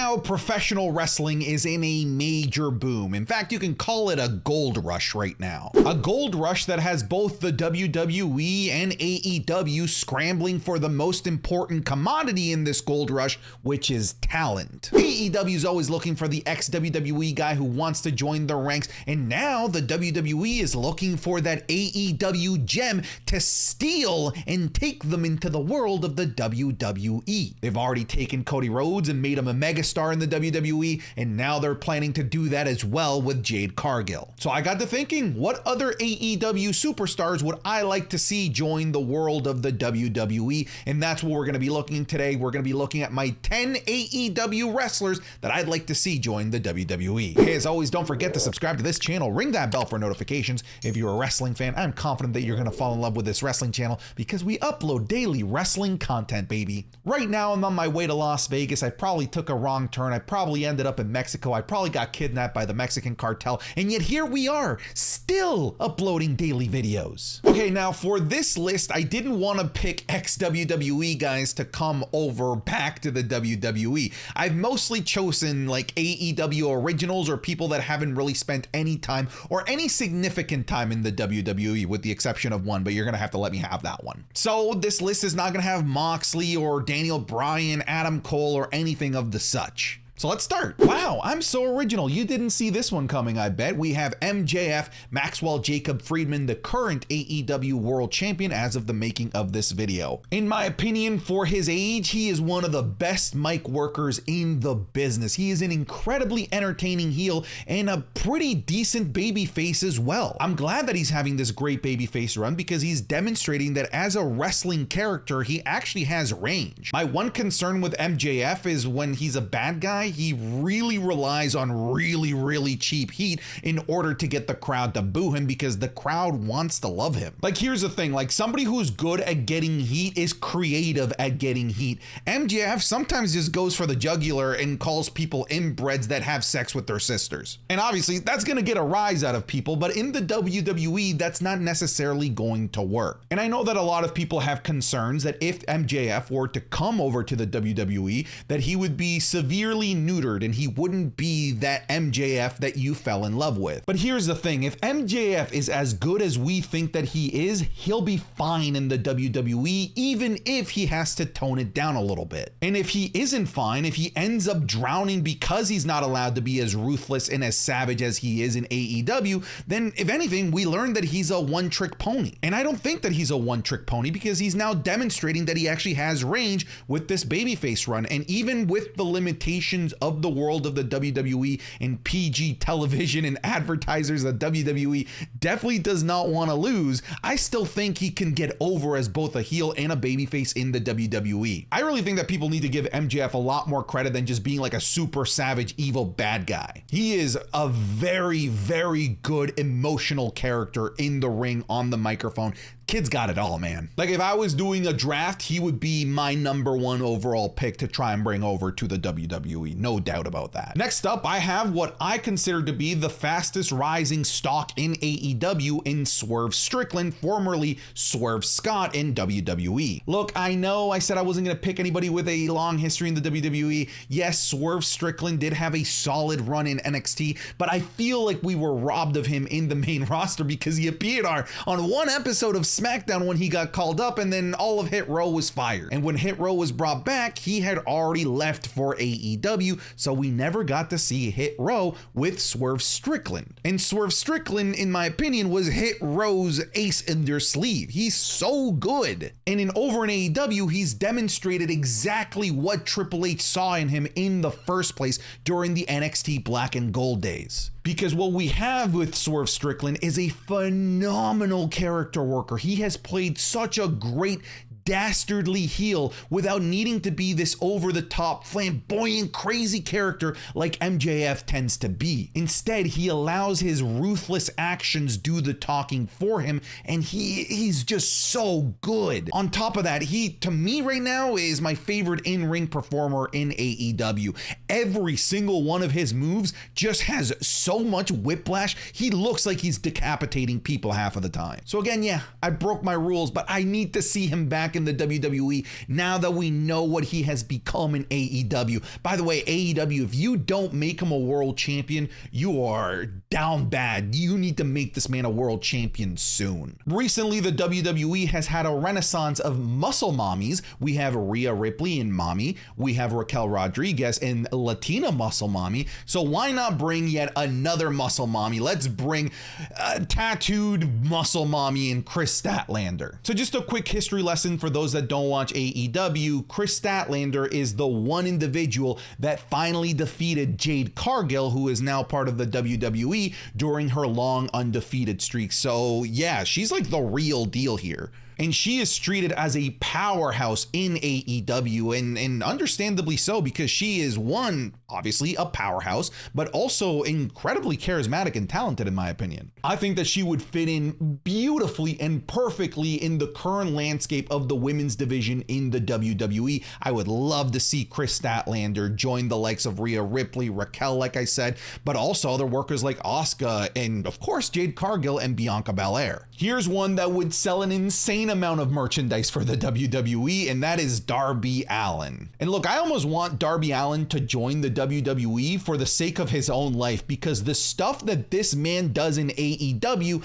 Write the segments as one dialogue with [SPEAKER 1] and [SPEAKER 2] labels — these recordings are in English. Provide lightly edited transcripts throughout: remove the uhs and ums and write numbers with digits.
[SPEAKER 1] now, professional wrestling is in a major boom. In fact, you can call it a gold rush right now. A gold rush that has both the WWE and AEW scrambling for the most important commodity in this gold rush, which is talent. AEW is always looking for the ex-WWE guy who wants to join the ranks, and now the WWE is looking for that AEW gem to steal and take them into the world of the WWE. They've already taken Cody Rhodes and made him a megastar in the WWE, and now they're planning to do that as well with Jade Cargill. So I got to thinking, what other AEW superstars would I like to see join the world of the WWE? And that's what we're going to be looking at today. We're going to be looking at my 10 AEW wrestlers that I'd like to see join the WWE. Hey, as always, don't forget to subscribe to this channel, ring that bell for notifications. If you're a wrestling fan, I'm confident that you're going to fall in love with this wrestling channel because we upload daily wrestling content, baby. Right now, I'm on my way to Las Vegas. I probably took a wrong turn. I probably ended up in Mexico. I probably got kidnapped by the Mexican cartel. And yet here we are, still uploading daily videos. Okay, now for this list, I didn't want to pick ex-WWE guys to come over back to the WWE. I've mostly chosen like AEW originals or people that haven't really spent any time or any significant time in the WWE, with the exception of one, but you're gonna have to let me have that one. So this list is not gonna have Moxley or Daniel Bryan, Adam Cole, or anything of the such. So let's start. Wow, I'm so original. You didn't see this one coming, I bet. We have MJF, Maxwell Jacob Friedman, the current AEW World Champion as of the making of this video. In my opinion, for his age, he is one of the best mic workers in the business. He is an incredibly entertaining heel and a pretty decent babyface as well. I'm glad that he's having this great babyface run because he's demonstrating that as a wrestling character, he actually has range. My one concern with MJF is when he's a bad guy, he really relies on really cheap heat in order to get the crowd to boo him because the crowd wants to love him. Like, here's the thing, like, somebody who's good at getting heat is creative at getting heat. MJF sometimes just goes for the jugular and calls people inbreds that have sex with their sisters. And obviously that's gonna get a rise out of people, but in the WWE, that's not necessarily going to work. And I know that a lot of people have concerns that if MJF were to come over to the WWE, that he would be severely neutered and he wouldn't be that MJF that you fell in love with. But here's the thing, if MJF is as good as we think that he is, he'll be fine in the WWE, even if he has to tone it down a little bit. And if he isn't fine, if he ends up drowning because he's not allowed to be as ruthless and as savage as he is in AEW, then if anything, we learn that he's a one-trick pony. And I don't think that he's a one-trick pony because he's now demonstrating that he actually has range with this babyface run. And even with the limitations of the world of the WWE and PG television and advertisers that WWE definitely does not want to lose, I still think he can get over as both a heel and a babyface in the WWE. I really think that people need to give MJF a lot more credit than just being like a super savage, evil bad guy. He is a very good emotional character in the ring, on the microphone. Kid's got it all, man. Like, if I was doing a draft, he would be my #1 overall pick to try and bring over to the WWE. No doubt about that. Next up, I have what I consider to be the fastest rising stock in AEW in Swerve Strickland, formerly Swerve Scott in WWE. Look, I know I said I wasn't going to pick anybody with a long history in the WWE. Yes, Swerve Strickland did have a solid run in NXT, but I feel like we were robbed of him in the main roster because he appeared on one episode of SmackDown when he got called up, and then all of Hit Row was fired. And when Hit Row was brought back, he had already left for AEW, so we never got to see Hit Row with Swerve Strickland. And Swerve Strickland, in my opinion, was Hit Row's ace in their sleeve. He's so good. And over in AEW, he's demonstrated exactly what Triple H saw in him in the first place during the NXT Black and Gold days. Because what we have with Swerve Strickland is a phenomenal character worker. He has played such a great dastardly heel without needing to be this over-the-top, flamboyant, crazy character like MJF tends to be. Instead, he allows his ruthless actions do the talking for him, and he's just so good. On top of that, he, to me right now, is my favorite in-ring performer in AEW. Every single one of his moves just has so much whiplash, he looks like he's decapitating people half of the time. So again, yeah, I broke my rules, but I need to see him back back in the WWE now that we know what he has become in AEW. By the way, AEW, if you don't make him a world champion, you are down bad. You need to make this man a world champion soon. Recently, the WWE has had a renaissance of muscle mommies. We have Rhea Ripley and Mommy. We have Raquel Rodriguez and Latina muscle mommy. So why not bring yet another muscle mommy? Let's bring a tattooed muscle mommy in Chris Statlander. So just a quick history lesson for those that don't watch AEW. Chris Statlander is the one individual that finally defeated Jade Cargill, who is now part of the WWE, during her long undefeated streak. So yeah, she's like the real deal here. And she is treated as a powerhouse in AEW, and understandably so, because she is, one, obviously a powerhouse, but also incredibly charismatic and talented, in my opinion. I think that she would fit in beautifully and perfectly in the current landscape of the women's division in the WWE. I would love to see Chris Statlander join the likes of Rhea Ripley, Raquel, like I said, but also other workers like Asuka, and of course Jade Cargill and Bianca Belair. Here's one that would sell an insane amount of merchandise for the WWE, and that is Darby Allen. And look, I almost want Darby Allen to join the WWE for the sake of his own life, because the stuff that this man does in AEW,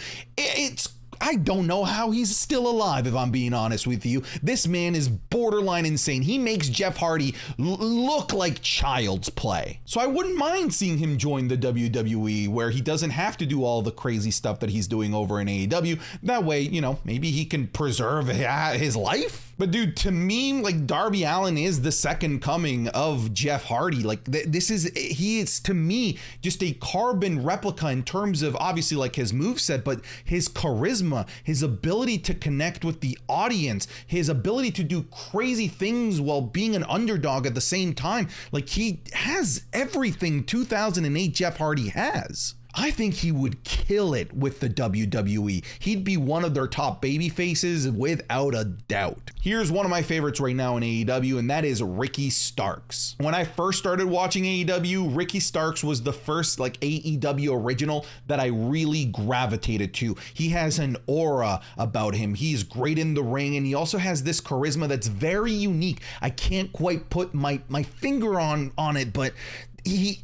[SPEAKER 1] I don't know how he's still alive, if I'm being honest with you. This man is borderline insane. He makes Jeff Hardy look like child's play. So I wouldn't mind seeing him join the WWE, where he doesn't have to do all the crazy stuff that he's doing over in AEW. That way, you know, maybe he can preserve his life. But dude, to me, like, Darby Allen is the second coming of Jeff Hardy. Like, he is to me just a carbon replica in terms of obviously like his moveset, but his charisma, his ability to connect with the audience, his ability to do crazy things while being an underdog at the same time. Like, he has everything 2008 Jeff Hardy has. I think he would kill it with the WWE. He'd be one of their top baby faces without a doubt. Here's one of my favorites right now in AEW, and that is Ricky Starks. When I first started watching AEW, Ricky Starks was the first like AEW original that I really gravitated to. He has an aura about him. He's great in the ring, and he also has this charisma that's very unique. I can't quite put my finger on it, but he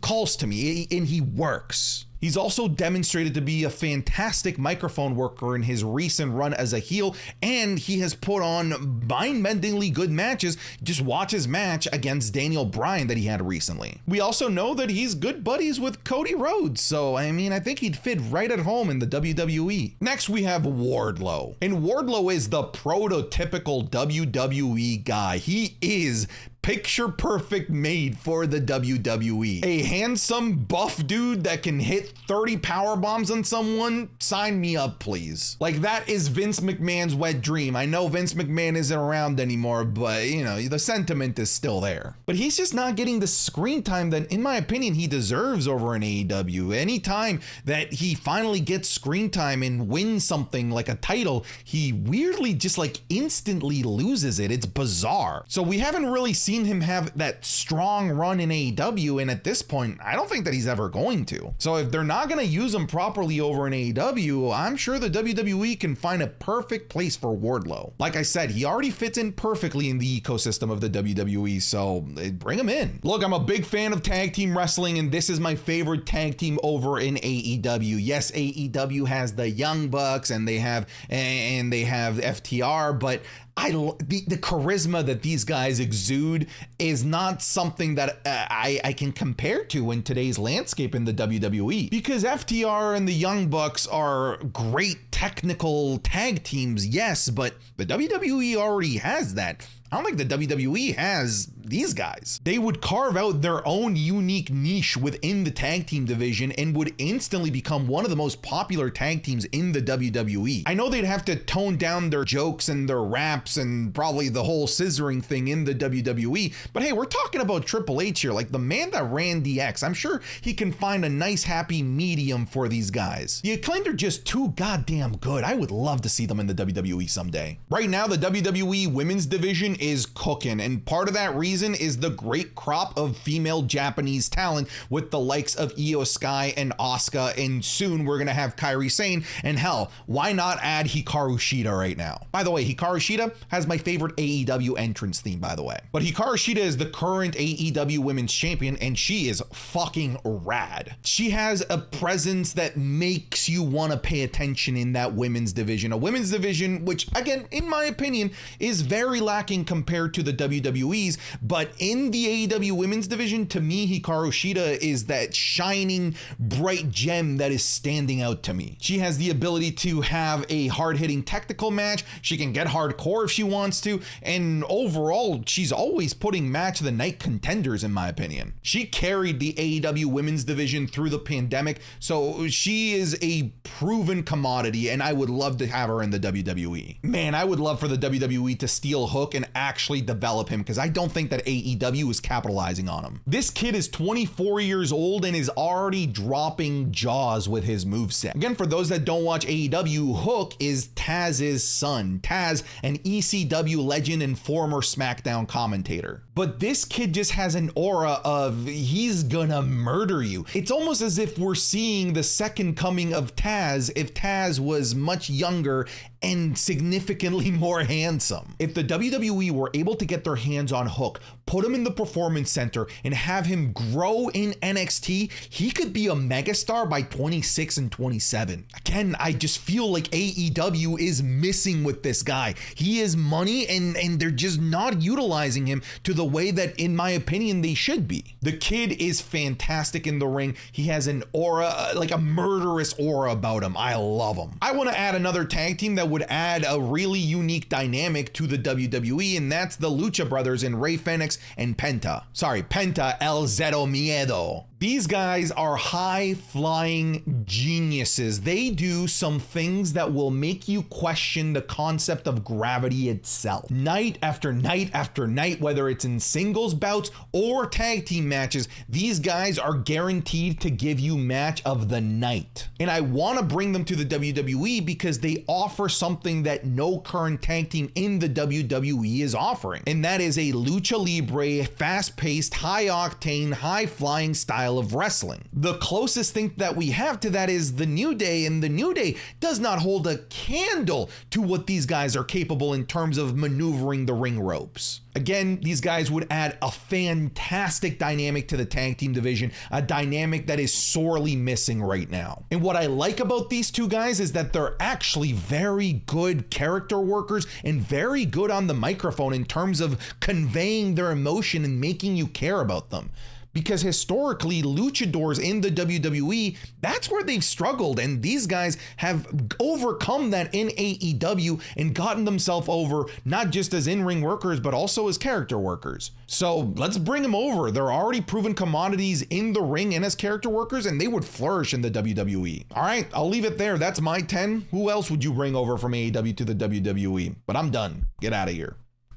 [SPEAKER 1] calls to me and he works. He's also demonstrated to be a fantastic microphone worker in his recent run as a heel, and he has put on mind-bendingly good matches. Just watch his match against Daniel Bryan that he had recently. We also know that he's good buddies with Cody Rhodes, so I mean, I think he'd fit right at home in the WWE. Next, we have Wardlow, and Wardlow is the prototypical WWE guy. He is picture perfect made for the WWE. A handsome buff dude that can hit 30 power bombs on someone, sign me up, please. Like, that is Vince McMahon's wet dream. I know Vince McMahon isn't around anymore, but you know, the sentiment is still there. But he's just not getting the screen time that, in my opinion, he deserves over in AEW. Anytime that he finally gets screen time and wins something like a title, he weirdly just like instantly loses it. It's bizarre. So we haven't really seen him have that strong run in AEW, and at this point, I don't think that he's ever going to. So if they're not going to use him properly over in AEW, I'm sure the WWE can find a perfect place for Wardlow. Like I said, he already fits in perfectly in the ecosystem of the WWE, so bring him in. Look, I'm a big fan of tag team wrestling, and this is my favorite tag team over in AEW. Yes, AEW has the Young Bucks and they have FTR, but the charisma that these guys exude is not something that I can compare to in today's landscape in the WWE, because FTR and the Young Bucks are great technical tag teams, yes, but the WWE already has that. I don't think the WWE has these guys. They would carve out their own unique niche within the tag team division and would instantly become one of the most popular tag teams in the WWE. I know they'd have to tone down their jokes and their raps and probably the whole scissoring thing in the WWE, but hey, we're talking about Triple H here, like the man that ran DX. I'm sure he can find a nice happy medium for these guys. The Acclaimed are just too goddamn good. I would love to see them in the WWE someday. Right now, the WWE women's division is cooking, and part of that reason is the great crop of female Japanese talent with the likes of Io Sky and Asuka, and soon we're gonna have Kairi Sane, and hell, why not add Hikaru Shida right now? By the way, Hikaru Shida has my favorite AEW entrance theme, by the way. But Hikaru Shida is the current AEW Women's Champion, and she is fucking rad. She has a presence that makes you want to pay attention in that women's division. A women's division, which again, in my opinion, is very lacking compared to the WWE's, but in the AEW women's division, to me, Hikaru Shida is that shining, bright gem that is standing out to me. She has the ability to have a hard-hitting technical match. She can get hardcore if she wants to, and overall, she's always putting match of the night contenders, in my opinion. She carried the AEW women's division through the pandemic, so she is a proven commodity, and I would love to have her in the WWE. Man, I would love for the WWE to steal Hook and actually develop him, because I don't think that AEW is capitalizing on him. This kid is 24 years old and is already dropping jaws with his moveset. Again, for those that don't watch AEW, Hook is Taz's son. Taz, an ECW legend and former SmackDown commentator. But this kid just has an aura of he's gonna murder you. It's almost as if we're seeing the second coming of Taz if Taz was much younger and significantly more handsome. If the WWE were able to get their hands on Hook, put him in the Performance Center, and have him grow in NXT, he could be a megastar by 26 and 27. Again, I just feel like AEW is missing with this guy. He is money, and they're just not utilizing him to the way that, in my opinion, they should be. The kid is fantastic in the ring. He has an aura, like a murderous aura about him. I love him. I want to add another tag team that would add a really unique dynamic to the WWE, and that's the Lucha Brothers in Rey Fenix and Penta. Sorry, Penta El Zero Miedo. These guys are high-flying geniuses. They do some things that will make you question the concept of gravity itself. Night after night after night, whether it's in singles bouts or tag team matches, these guys are guaranteed to give you match of the night. And I want to bring them to the WWE because they offer something that no current tag team in the WWE is offering. And that is a lucha libre, fast-paced, high-octane, high-flying style of wrestling. The closest thing that we have to that is the New Day, and the New Day does not hold a candle to what these guys are capable in terms of maneuvering the ring ropes. Again, these guys would add a fantastic dynamic to the tag team division, a dynamic that is sorely missing right now. And what I like about these two guys is that they're actually very good character workers and very good on the microphone in terms of conveying their emotion and making you care about them. Because historically, luchadors in the WWE, that's where they've struggled, and these guys have overcome that in AEW and gotten themselves over, not just as in-ring workers, but also as character workers. So let's bring them over. They're already proven commodities in the ring and as character workers, and they would flourish in the WWE. All right, I'll leave it there. That's my 10. Who else would you bring over from AEW to the WWE? But I'm done. Get out of here.